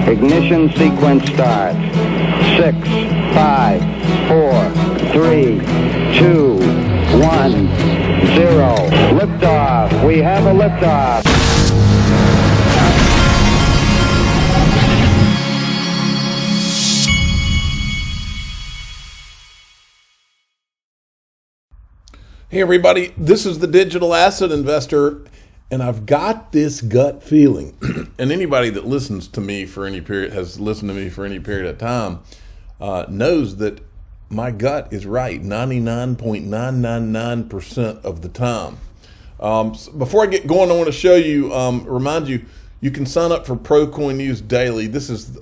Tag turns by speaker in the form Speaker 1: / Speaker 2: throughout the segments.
Speaker 1: Ignition sequence starts. 6, 5, 4, 3, 2, 1, 0. Liftoff. We have a liftoff.
Speaker 2: Hey everybody, this is the Digital Asset Investor, and I've got this gut feeling, and anybody that listens to me for any period, has listened to me for any period of time, knows that my gut is right 99.999% of the time. So before I get going, I want to show you, remind you, you can sign up for ProCoin News Daily. This is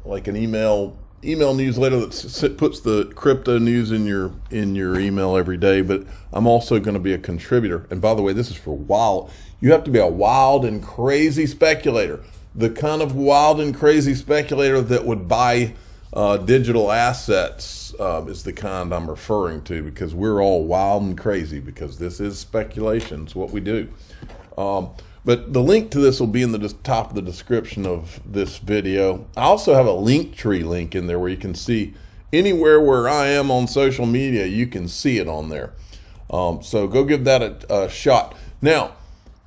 Speaker 2: like an email newsletter that puts the crypto news in your email every day, but I'm also going to be a contributor. And by the way, this is for wild. You have to be a wild and crazy speculator. The kind of wild and crazy speculator that would buy digital assets is the kind I'm referring to, because we're all wild and crazy because this is speculation. It's what we do. But the link to this will be in the top of the description of this video. I also have a Linktree link in there where you can see anywhere where I am on social media, you can see it on there. So go give that a shot. Now,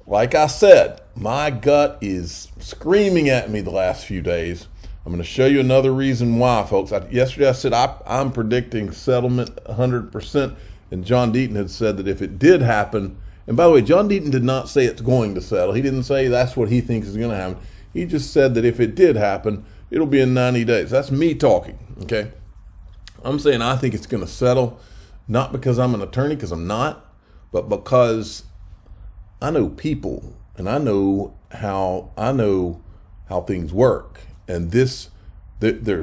Speaker 2: like I said, my gut is screaming at me the last few days. I'm going to show you another reason why, folks. Yesterday I said I'm predicting settlement 100%, and John Deaton had said that if it did happen, and by the way, John Deaton did not say it's going to settle. He didn't say that's what he thinks is going to happen. He just said that if it did happen, it'll be in 90 days. That's me talking, okay? I'm saying I think it's going to settle, not because I'm an attorney, because I'm not, but because I know people, and I know how things work. And there's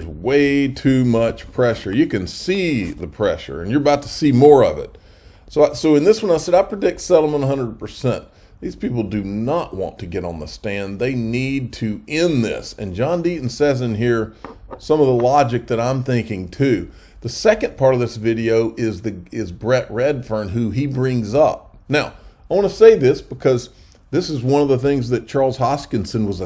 Speaker 2: way too much pressure. You can see the pressure, and you're about to see more of it. So in this one, I said, I predict settlement 100%. These people do not want to get on the stand. They need to end this. And John Deaton says in here some of the logic that I'm thinking too. The second part of this video is Brett Redfern, who he brings up. Now, I want to say this because this is one of the things that Charles Hoskinson was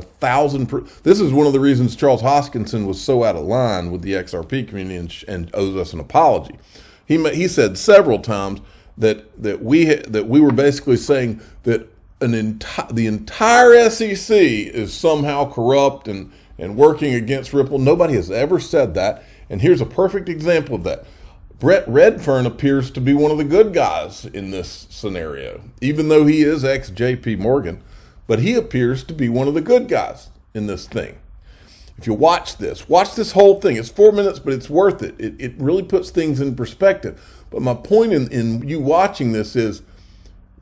Speaker 2: this is one of the reasons Charles Hoskinson was so out of line with the XRP community and owes us an apology. He said several times that we were basically saying that the entire SEC is somehow corrupt and working against Ripple. Nobody has ever said that. And here's a perfect example of that. Brett Redfern appears to be one of the good guys in this scenario, even though he is ex-JP Morgan, but he appears to be one of the good guys in this thing. If you watch this whole thing. It's 4 minutes, but it's worth it. It really puts things in perspective. But my point in you watching this is,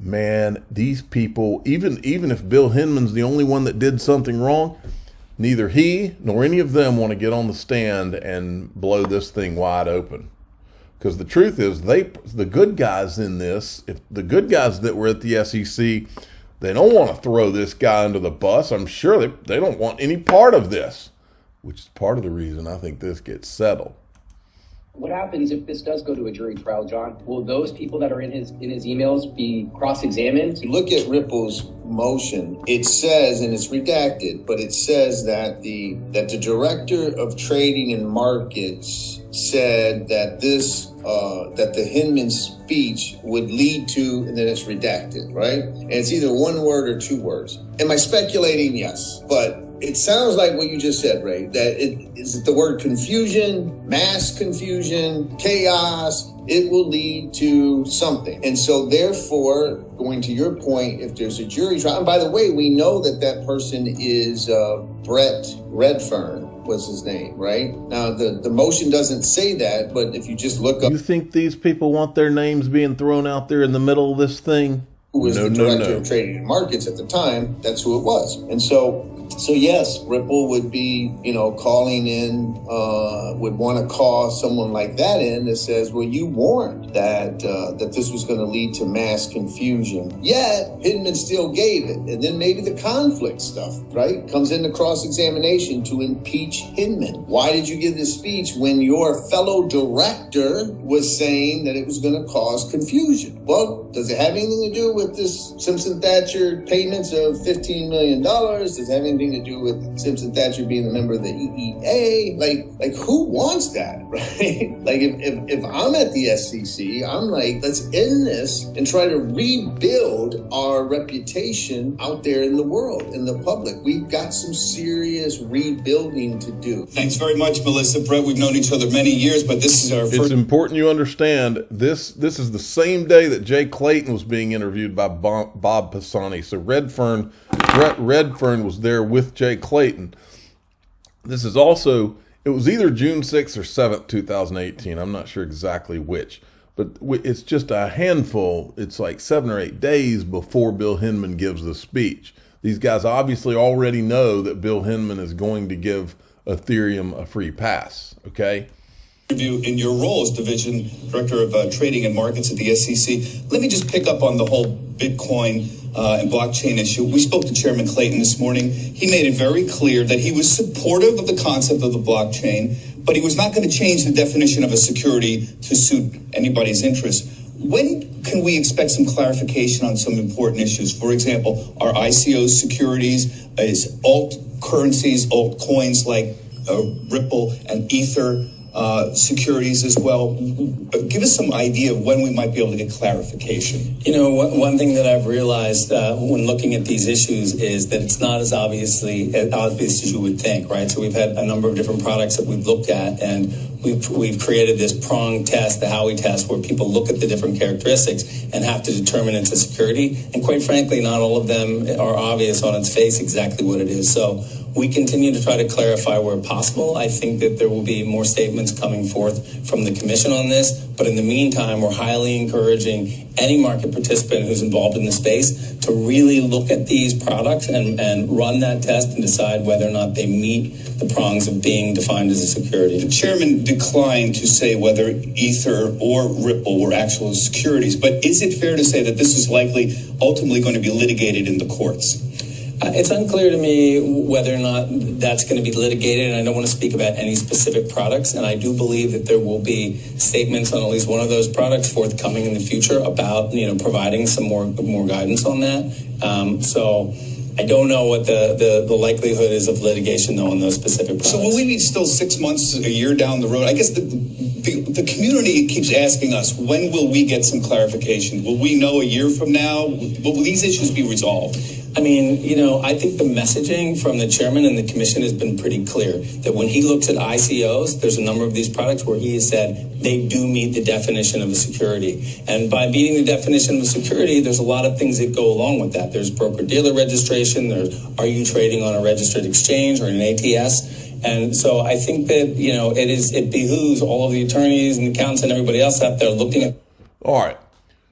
Speaker 2: man, these people, even if Bill Hinman's the only one that did something wrong, neither he nor any of them want to get on the stand and blow this thing wide open. Because the truth is, the good guys in this, if the good guys that were at the SEC, they don't want to throw this guy under the bus. I'm sure they don't want any part of this, which is part of the reason I think this gets settled.
Speaker 3: What happens if this does go to a jury trial, John? Will those people that are in his emails be cross-examined?
Speaker 4: Look at Ripple's motion. It says, and it's redacted, but it says that the director of trading and markets said that that the Hinman speech would lead to, and then it's redacted, right? And it's either one word or two words. Am I speculating? Yes, but it sounds like what you just said, Ray, that is the word confusion, mass confusion, chaos. It will lead to something. And so therefore, going to your point, if there's a jury trial, and by the way, we know that person is Brett Redfern was his name, right? Now, the motion doesn't say that, but if you just look up...
Speaker 2: You think these people want their names being thrown out there in the middle of this thing?
Speaker 4: Who was the director of trading and markets at the time, that's who it was. And so yes, Ripple would be, calling in, would want to call someone like that in that says, well, you warned that this was going to lead to mass confusion. Yet, Hinman still gave it. And then maybe the conflict stuff, right, comes into cross-examination to impeach Hinman. Why did you give this speech when your fellow director was saying that it was going to cause confusion? Well, does it have anything to do with this Simpson-Thatcher payments of $15 million? Does it have anything anything to do with Simpson Thatcher being a member of the EEA. Like who wants that, right? Like if I'm at the SEC, I'm like, let's end this and try to rebuild our reputation out there in the world, in the public. We've got some serious rebuilding to do.
Speaker 5: Thanks very much, Melissa. Brett, we've known each other many years, but this is our first.
Speaker 2: It's important you understand this is the same day that Jay Clayton was being interviewed by Bob Pisani. So Brett Redfern was there with Jay Clayton. This is also, it was either June 6th or 7th, 2018. I'm not sure exactly which, but it's just a handful. It's like 7 or 8 days before Bill Hinman gives the speech. These guys obviously already know that Bill Hinman is going to give Ethereum a free pass, okay?
Speaker 5: In your role as Division Director of Trading and Markets at the SEC, let me just pick up on the whole Bitcoin and blockchain issue. We spoke to Chairman Clayton this morning. He made it very clear that he was supportive of the concept of the blockchain, but he was not going to change the definition of a security to suit anybody's interest. When can we expect some clarification on some important issues? For example, are ICO securities, is alt currencies, altcoins like Ripple and Ether securities as well? Give us some idea of when we might be able to get clarification.
Speaker 6: You know, one thing that I've realized when looking at these issues is that it's not as obvious as you would think, right? So we've had a number of different products that we've looked at, and we've created this prong test, the Howey test, where people look at the different characteristics and have to determine it's a security. And quite frankly, not all of them are obvious on its face exactly what it is. So we continue to try to clarify where possible. I think that there will be more statements coming forth from the commission on this. But in the meantime, we're highly encouraging any market participant who's involved in the space to really look at these products and run that test and decide whether or not they meet the prongs of being defined as a security.
Speaker 5: The chairman declined to say whether Ether or Ripple were actual securities, but is it fair to say that this is likely ultimately going to be litigated in the courts?
Speaker 6: It's unclear to me whether or not that's going to be litigated, and I don't want to speak about any specific products. And I do believe that there will be statements on at least one of those products forthcoming in the future about, providing some more guidance on that. So I don't know what the likelihood is of litigation, though, on those specific products.
Speaker 5: So will we be still 6 months, a year down the road? I guess the community keeps asking us, when will we get some clarification? Will we know a year from now? Will these issues be resolved?
Speaker 6: I mean, I think the messaging from the chairman and the commission has been pretty clear that when he looks at ICOs, there's a number of these products where he has said they do meet the definition of a security. And by meeting the definition of a security, there's a lot of things that go along with that. There's broker-dealer registration. There's, are you trading on a registered exchange or an ATS? And so I think that, it behooves all of the attorneys and accountants and everybody else out there looking at.
Speaker 2: All right.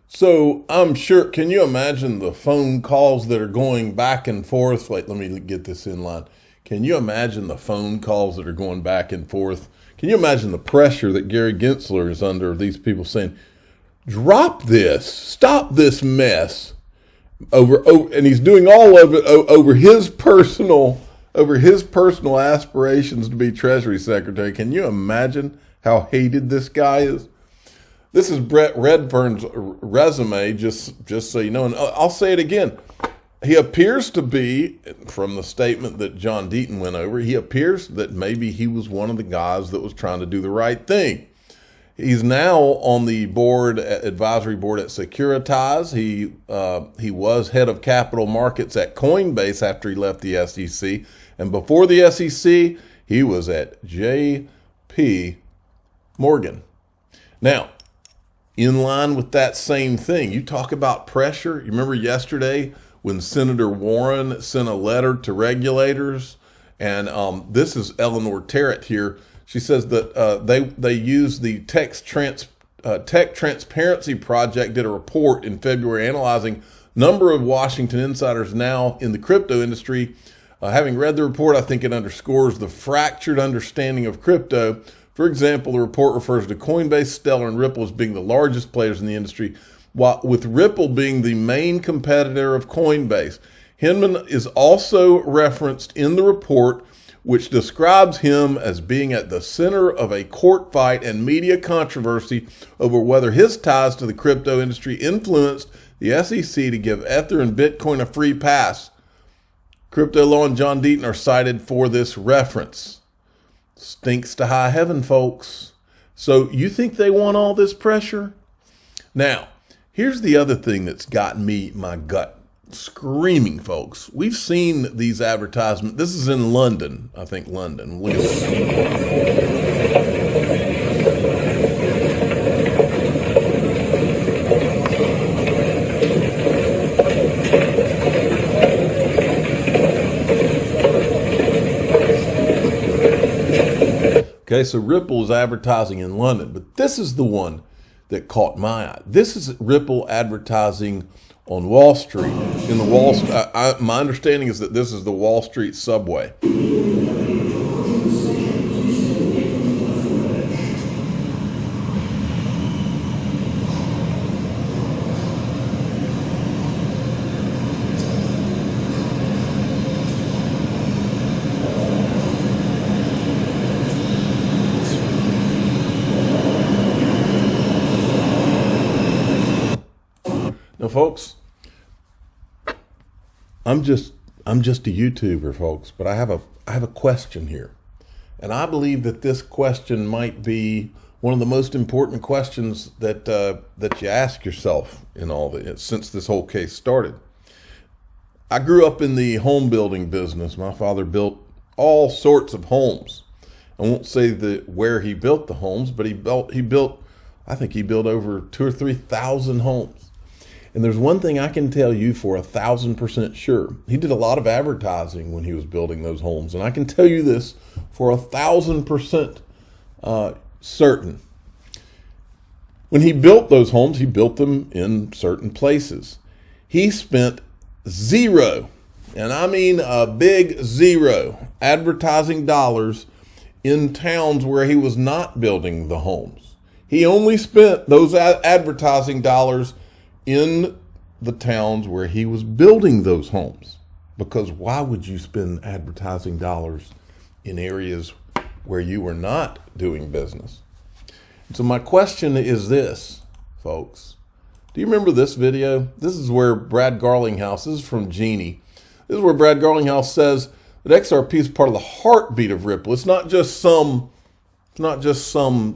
Speaker 2: So I'm sure, can you imagine the phone calls that are going back and forth? Wait, let me get this in line. Can you imagine the phone calls that are going back and forth? Can you imagine the pressure that Gary Gensler is under, these people saying, drop this, stop this mess, and he's doing all of it over his personal aspirations to be Treasury Secretary. Can you imagine how hated this guy is? This is Brett Redfern's resume, just so you know, and I'll say it again. He appears to be, from the statement that John Deaton went over, he appears that maybe he was one of the guys that was trying to do the right thing. He's now on the advisory board at Securitize. He was head of capital markets at Coinbase after he left the SEC. And before the SEC, he was at J.P. Morgan. Now, in line with that same thing, you talk about pressure. You remember yesterday when Senator Warren sent a letter to regulators, and this is Eleanor Terrett here. She says that they use the Tech Transparency Project did a report in February analyzing number of Washington insiders now in the crypto industry. Having read the report, I think it underscores the fractured understanding of crypto. For example, the report refers to Coinbase, Stellar, and Ripple as being the largest players in the industry, while with Ripple being the main competitor of Coinbase. Hinman is also referenced in the report, which describes him as being at the center of a court fight and media controversy over whether his ties to the crypto industry influenced the SEC to give Ether and Bitcoin a free pass. Crypto Law and John Deaton are cited for this reference. Stinks to high heaven, folks. So you think they want all this pressure? Now, here's the other thing that's got me, my gut screaming, folks. We've seen these advertisements. This is in London, I think London. Look at this. Okay, so Ripple is advertising in London, but this is the one that caught my eye. This is Ripple advertising on Wall Street. In the my understanding is that this is the Wall Street subway. Now, folks, I'm just a YouTuber, folks, but I have a question here. And I believe that this question might be one of the most important questions that you ask yourself in all this, since this whole case started. I grew up in the home building business. My father built all sorts of homes. I won't say where he built the homes, but he built I think he built over 2,000 or 3,000 homes. And there's one thing I can tell you for 1,000% sure. He did a lot of advertising when he was building those homes. And I can tell you this for 1,000% certain. When he built those homes, he built them in certain places. He spent zero, and I mean a big zero, advertising dollars in towns where he was not building the homes. He only spent those advertising dollars in the towns where he was building those homes. Because why would you spend advertising dollars in areas where you were not doing business? So my question is this, folks. Do you remember this video? This is where Brad Garlinghouse, this is from Genie. This is where Brad Garlinghouse says that XRP is part of the heartbeat of Ripple. It's not just some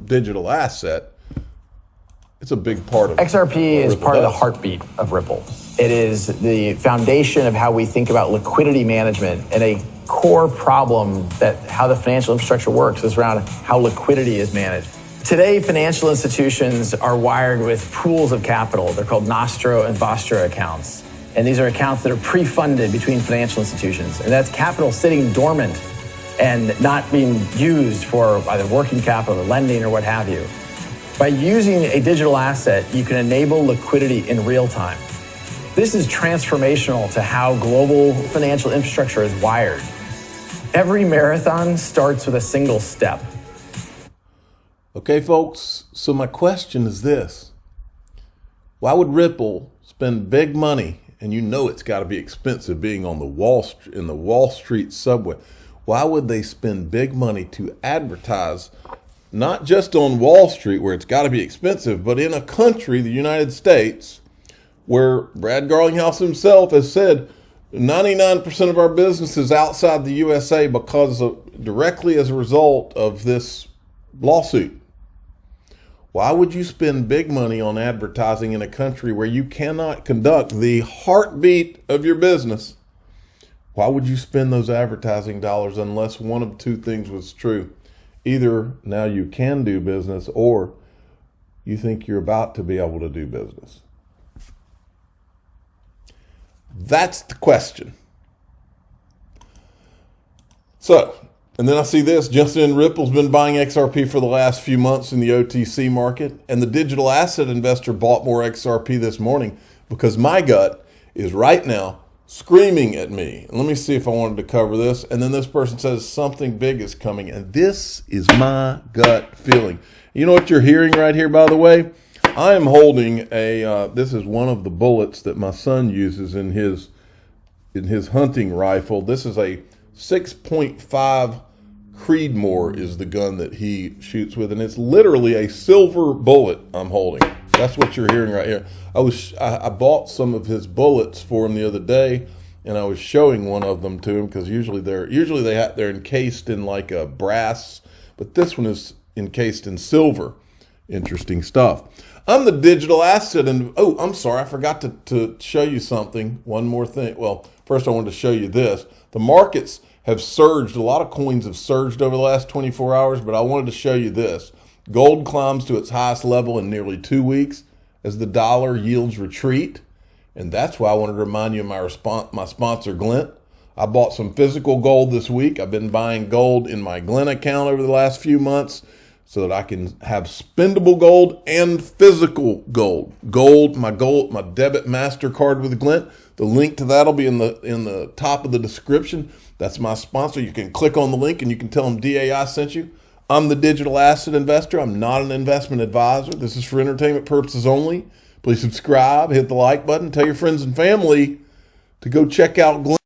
Speaker 2: digital asset. It's a big part of
Speaker 7: XRP is part of the heartbeat of Ripple. It is the foundation of how we think about liquidity management, and a core problem that how the financial infrastructure works is around how liquidity is managed. Today, financial institutions are wired with pools of capital. They're called Nostro and Vostro accounts. And these are accounts that are pre-funded between financial institutions. And that's capital sitting dormant and not being used for either working capital or lending or what have you. By using a digital asset, you can enable liquidity in real time. This is transformational to how global financial infrastructure is wired. Every marathon starts with a single step.
Speaker 2: Okay, folks, so my question is this. Why would Ripple spend big money, and you know it's got to be expensive being on the Wall Street subway. Why would they spend big money to advertise not just on Wall Street, where it's got to be expensive, but in a country, the United States, where Brad Garlinghouse himself has said 99% of our business is outside the USA directly as a result of this lawsuit? Why would you spend big money on advertising in a country where you cannot conduct the heartbeat of your business? Why would you spend those advertising dollars unless one of two things was true? Either now you can do business, or you think you're about to be able to do business. That's the question. So, and then I see this, Justin Ripple's been buying XRP for the last few months in the OTC market, and the digital asset investor bought more XRP this morning because my gut is right now screaming at me. And let me see if I wanted to cover this. And then this person says something big is coming, and this is my gut feeling. You know what you're hearing right here, by the way? I am holding this is one of the bullets that my son uses in his hunting rifle. This is a 6.5 Creedmoor is the gun that he shoots with, and it's literally a silver bullet I'm holding. That's what you're hearing right here. I bought some of his bullets for him the other day, and I was showing one of them to him because usually they're encased in like a brass, but this one is encased in silver. Interesting stuff. I'm the digital asset, and oh, I'm sorry, I forgot to show you something. One more thing. Well, first I wanted to show you this. The markets have surged. A lot of coins have surged over the last 24 hours, but I wanted to show you this. Gold climbs to its highest level in nearly 2 weeks as the dollar yields retreat. And that's why I wanted to remind you of my sponsor, Glint. I bought some physical gold this week. I've been buying gold in my Glint account over the last few months so that I can have spendable gold and physical gold. My debit MasterCard with Glint. The link to that will be in the top of the description. That's my sponsor. You can click on the link and you can tell them DAI sent you. I'm the digital asset investor. I'm not an investment advisor. This is for entertainment purposes only. Please subscribe, hit the like button, tell your friends and family to go check out Glint.